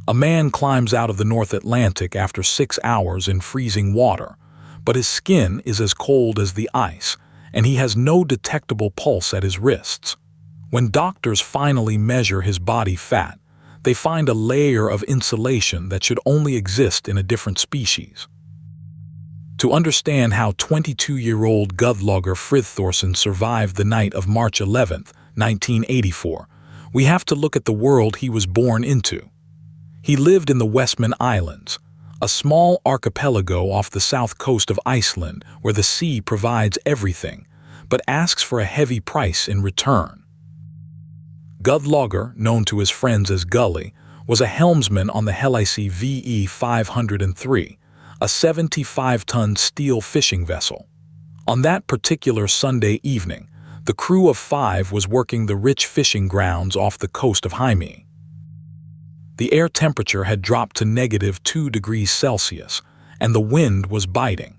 A man climbs out of the North Atlantic after 6 hours in freezing water, but his skin is as cold as the ice, and he has no detectable pulse at his wrists. When doctors finally measure his body fat, they find a layer of insulation that should only exist in a different species. To understand how 22-year-old Guðlaugur Friðþórsson survived the night of March 11, 1984, we have to look at the world he was born into. He lived in the Westman Islands, a small archipelago off the south coast of Iceland where the sea provides everything, but asks for a heavy price in return. Guðlaugur, known to his friends as Gully, was a helmsman on the Hellisey VE 503, a 75-ton steel fishing vessel. On that particular Sunday evening, the crew of 5 was working the rich fishing grounds off the coast of Hellisey. The air temperature had dropped to -2 degrees Celsius, and the wind was biting.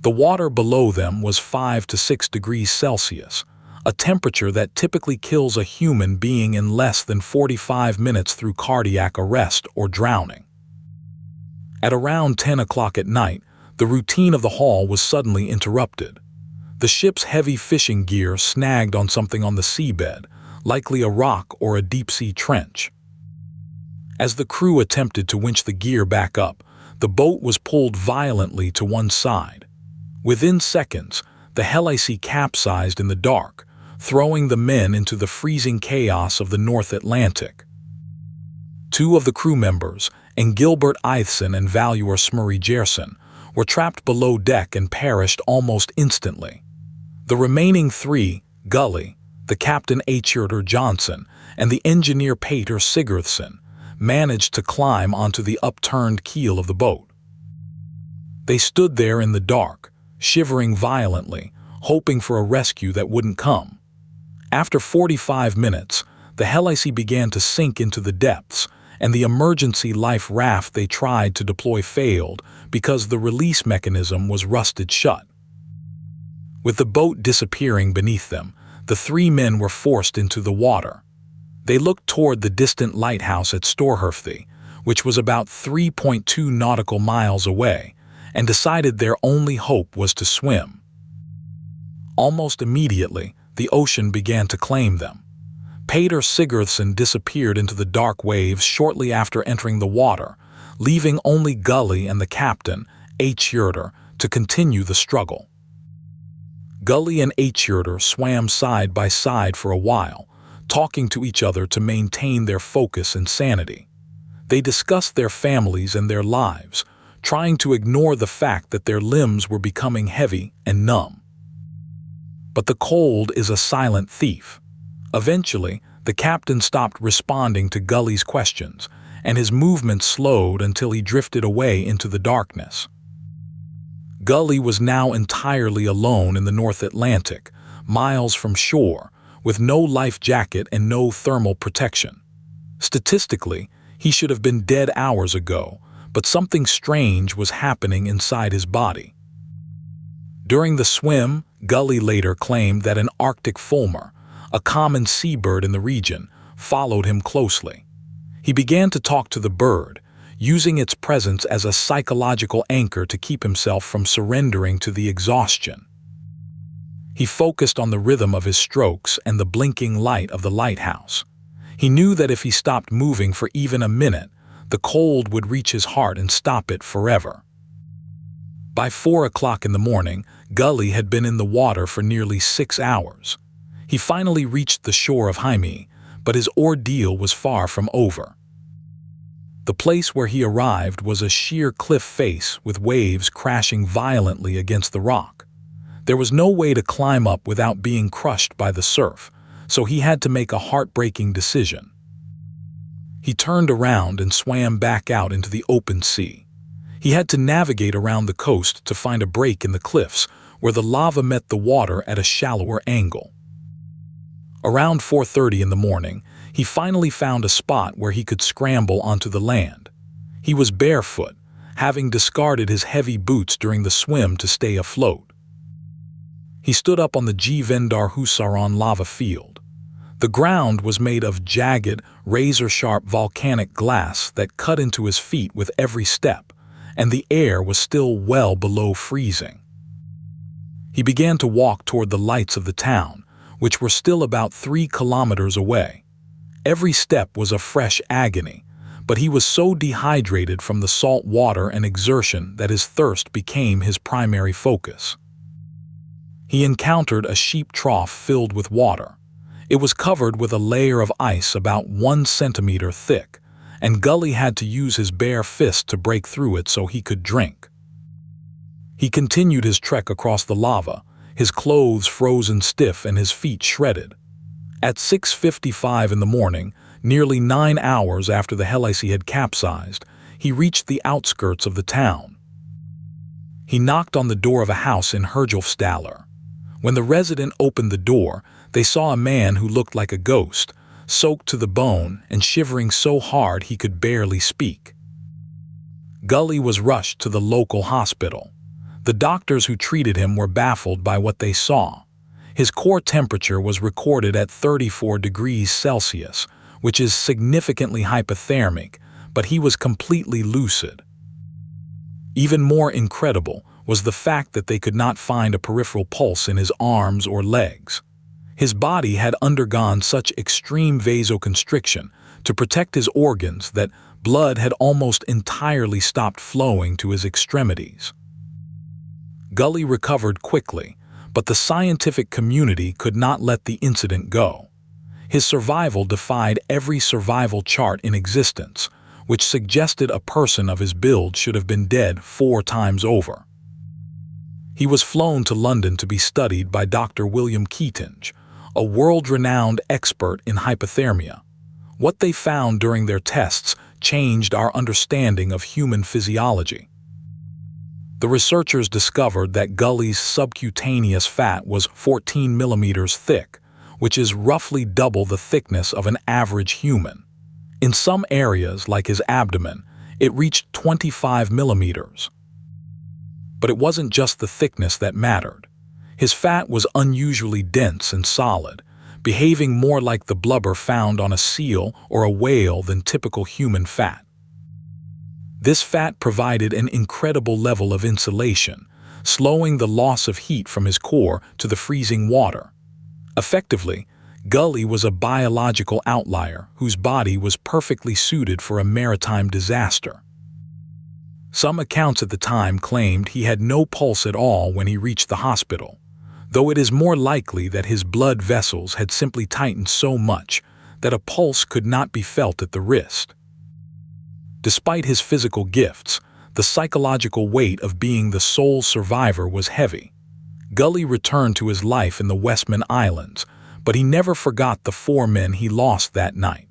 The water below them was 5 to 6 degrees Celsius, a temperature that typically kills a human being in less than 45 minutes through cardiac arrest or drowning. At around 10 o'clock at night, the routine of the haul was suddenly interrupted. The ship's heavy fishing gear snagged on something on the seabed, likely a rock or a deep-sea trench. As the crew attempted to winch the gear back up, the boat was pulled violently to one side. Within seconds, the Hellisey capsized in the dark, throwing the men into the freezing chaos of the North Atlantic. 2 of the crew members, Gilbert Itheson and Valuer Smurray Gerson, were trapped below deck and perished almost instantly. The remaining 3, Gully, the captain Hjörtur Johnson, and the engineer Peter Sigurðsson, managed to climb onto the upturned keel of the boat. They stood there in the dark, shivering violently, hoping for a rescue that wouldn't come. After 45 minutes, the Hellisey began to sink into the depths, and the emergency life raft they tried to deploy failed because the release mechanism was rusted shut. With the boat disappearing beneath them, the 3 men were forced into the water. They looked toward the distant lighthouse at Storhöfði, which was about 3.2 nautical miles away, and decided their only hope was to swim. Almost immediately, the ocean began to claim them. Peter Sigurðsson disappeared into the dark waves shortly after entering the water, leaving only Gully and the captain, Hjörtur, to continue the struggle. Gully and Hjörtur swam side by side for a while, talking to each other to maintain their focus and sanity. They discussed their families and their lives, trying to ignore the fact that their limbs were becoming heavy and numb. But the cold is a silent thief. Eventually, the captain stopped responding to Gully's questions, and his movement slowed until he drifted away into the darkness. Gully was now entirely alone in the North Atlantic, miles from shore, with no life jacket and no thermal protection. Statistically, he should have been dead hours ago, but something strange was happening inside his body. During the swim, Gully later claimed that an Arctic fulmar, a common seabird in the region, followed him closely. He began to talk to the bird, using its presence as a psychological anchor to keep himself from surrendering to the exhaustion. He focused on the rhythm of his strokes and the blinking light of the lighthouse. He knew that if he stopped moving for even a minute, the cold would reach his heart and stop it forever. By 4 o'clock in the morning, Gully had been in the water for nearly 6 hours. He finally reached the shore of Hellisey, but his ordeal was far from over. The place where he arrived was a sheer cliff face with waves crashing violently against the rock. There was no way to climb up without being crushed by the surf, so he had to make a heartbreaking decision. He turned around and swam back out into the open sea. He had to navigate around the coast to find a break in the cliffs where the lava met the water at a shallower angle. Around 4:30 in the morning, he finally found a spot where he could scramble onto the land. He was barefoot, having discarded his heavy boots during the swim to stay afloat. He stood up on the Gvendarhúsaron lava field. The ground was made of jagged, razor-sharp volcanic glass that cut into his feet with every step, and the air was still well below freezing. He began to walk toward the lights of the town, which were still about 3 kilometers away. Every step was a fresh agony, but he was so dehydrated from the salt water and exertion that his thirst became his primary focus. He encountered a sheep trough filled with water. It was covered with a layer of ice about 1 centimeter thick, and Gully had to use his bare fist to break through it so he could drink. He continued his trek across the lava, his clothes frozen stiff and his feet shredded. At 6:55 in the morning, nearly 9 hours after the Hellisey had capsized, he reached the outskirts of the town. He knocked on the door of a house in Herjolfsdalur. When the resident opened the door, they saw a man who looked like a ghost, soaked to the bone and shivering so hard he could barely speak. Gully was rushed to the local hospital. The doctors who treated him were baffled by what they saw. His core temperature was recorded at 34 degrees Celsius, which is significantly hypothermic, but he was completely lucid. Even more incredible was the fact that they could not find a peripheral pulse in his arms or legs. His body had undergone such extreme vasoconstriction to protect his organs that blood had almost entirely stopped flowing to his extremities. Gully recovered quickly, but the scientific community could not let the incident go. His survival defied every survival chart in existence, which suggested a person of his build should have been dead 4 times over. He was flown to London to be studied by Dr. William Keatinge, a world-renowned expert in hypothermia. What they found during their tests changed our understanding of human physiology. The researchers discovered that Gully's subcutaneous fat was 14 millimeters thick, which is roughly double the thickness of an average human. In some areas, like his abdomen, it reached 25 millimeters. But it wasn't just the thickness that mattered. His fat was unusually dense and solid, behaving more like the blubber found on a seal or a whale than typical human fat. This fat provided an incredible level of insulation, slowing the loss of heat from his core to the freezing water. Effectively, Gully was a biological outlier whose body was perfectly suited for a maritime disaster. Some accounts at the time claimed he had no pulse at all when he reached the hospital, though it is more likely that his blood vessels had simply tightened so much that a pulse could not be felt at the wrist. Despite his physical gifts, the psychological weight of being the sole survivor was heavy. Gully returned to his life in the Westman Islands, but he never forgot the 4 men he lost that night.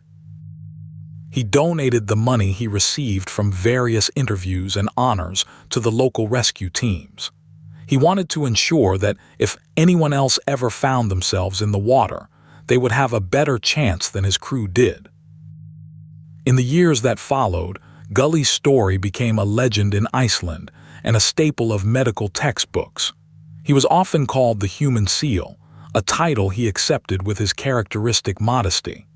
He donated the money he received from various interviews and honors to the local rescue teams. He wanted to ensure that if anyone else ever found themselves in the water, they would have a better chance than his crew did. In the years that followed, Gully's story became a legend in Iceland and a staple of medical textbooks. He was often called the human seal, a title he accepted with his characteristic modesty.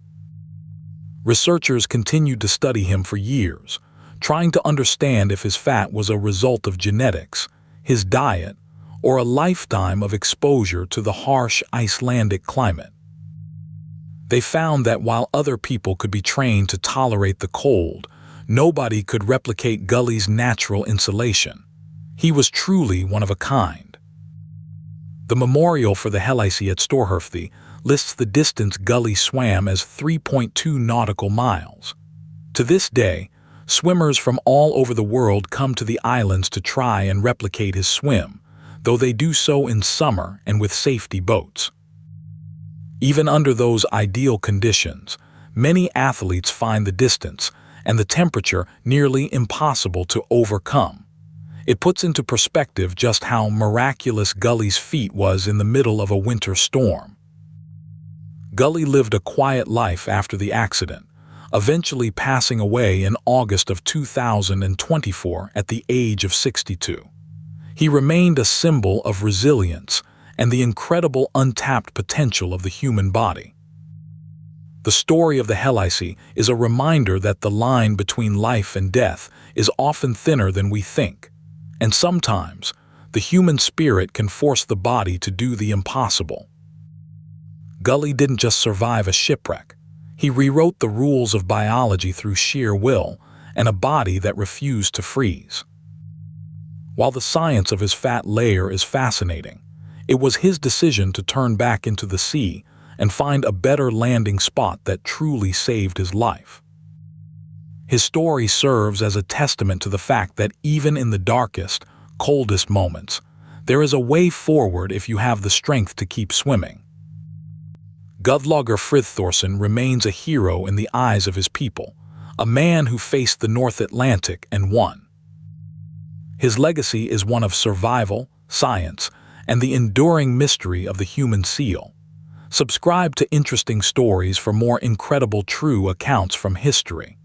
Researchers continued to study him for years, trying to understand if his fat was a result of genetics, his diet, or a lifetime of exposure to the harsh Icelandic climate. They found that while other people could be trained to tolerate the cold, nobody could replicate Gully's natural insulation. He was truly one of a kind. The memorial for the Hellisey at Storhurfthi lists the distance Gully swam as 3.2 nautical miles. To this day, swimmers from all over the world come to the islands to try and replicate his swim, though they do so in summer and with safety boats. Even under those ideal conditions, many athletes find the distance and the temperature nearly impossible to overcome. It puts into perspective just how miraculous Gully's feat was in the middle of a winter storm. Gully lived a quiet life after the accident, eventually passing away in August of 2024 at the age of 62. He remained a symbol of resilience and the incredible untapped potential of the human body. The story of the Hellisey is a reminder that the line between life and death is often thinner than we think, and sometimes the human spirit can force the body to do the impossible. Gully didn't just survive a shipwreck. He rewrote the rules of biology through sheer will and a body that refused to freeze. While the science of his fat layer is fascinating, it was his decision to turn back into the sea and find a better landing spot that truly saved his life. His story serves as a testament to the fact that even in the darkest, coldest moments, there is a way forward if you have the strength to keep swimming. Guðlaugur Friðþórsson remains a hero in the eyes of his people, a man who faced the North Atlantic and won. His legacy is one of survival, science, and the enduring mystery of the human seal. Subscribe to Interesting Stories for more incredible true accounts from history.